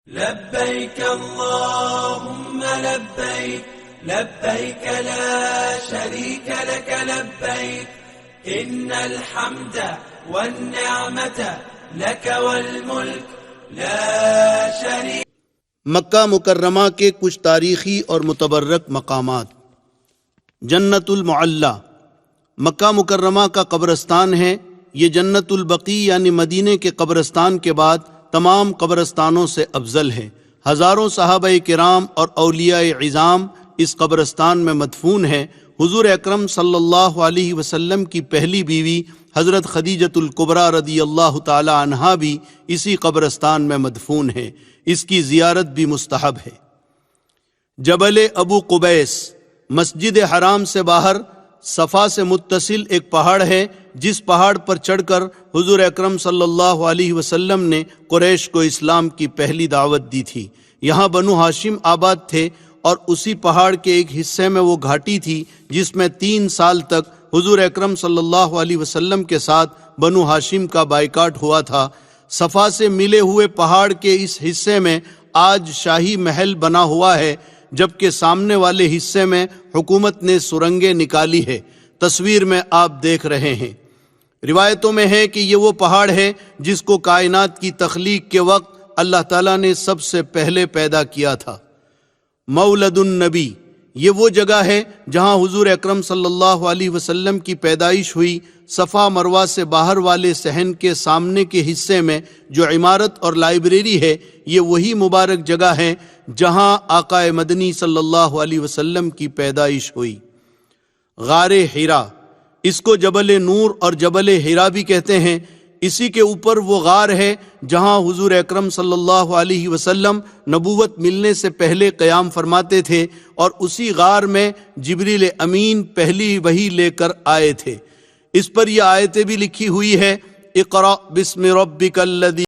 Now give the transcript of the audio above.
لبيك اللهم لبيك لبيك لا شريك لك لبيك إن الحمد والنعمة لك والملك لا شريك. مکہ مکرمہ کے کچھ تاریخی اور متبرک مقامات. جنت المعلی مکہ مکرمہ کا قبرستان ہے. یہ جنت البقیع یعنی مدینے کے قبرستان کے بعد تمام قبرستانوں سے افضل ہے. ہزاروں صحابہ کرام اور اولیاء عظام اس قبرستان میں مدفون ہیں. حضور اکرم صلی اللہ علیہ وسلم کی پہلی بیوی حضرت خدیجۃ الکبریٰ رضی اللہ تعالی عنہا بھی اسی قبرستان میں مدفون ہے. اس کی زیارت بھی مستحب ہے. جبل ابو قبیس مسجد حرام سے باہر صفا سے متصل ایک پہاڑ ہے، جس پہاڑ پر چڑھ کر حضور اکرم صلی اللہ علیہ وسلم نے قریش کو اسلام کی پہلی دعوت دی تھی. یہاں بنو ہاشم آباد تھے اور اسی پہاڑ کے ایک حصے میں وہ گھاٹی تھی جس میں 3 سال تک حضور اکرم صلی اللہ علیہ وسلم کے ساتھ بنو ہاشم کا بائیکاٹ ہوا تھا. صفا سے ملے ہوئے پہاڑ کے اس حصے میں آج شاہی محل بنا ہوا ہے، جبکہ سامنے والے حصے میں حکومت نے سرنگیں نکالی ہے. تصویر میں آپ دیکھ رہے ہیں. روایتوں میں ہے کہ یہ وہ پہاڑ ہے جس کو کائنات کی تخلیق کے وقت اللہ تعالیٰ نے سب سے پہلے پیدا کیا تھا. مولد النبی یہ وہ جگہ ہے جہاں حضور اکرم صلی اللہ علیہ وسلم کی پیدائش ہوئی. صفا مروہ سے باہر والے صحن کے سامنے کے حصے میں جو عمارت اور لائبریری ہے، یہ وہی مبارک جگہ ہے جہاں آقا مدنی صلی اللہ علیہ وسلم کی پیدائش ہوئی. غار حرا اس کو جبل نور اور جبل حرا بھی کہتے ہیں. اسی کے اوپر وہ غار ہے جہاں حضور اکرم صلی اللہ علیہ وسلم نبوت ملنے سے پہلے قیام فرماتے تھے، اور اسی غار میں جبریل امین پہلی وحی لے کر آئے تھے. اس پر یہ آیتیں بھی لکھی ہوئی ہے: اقرأ بسم ربک الذی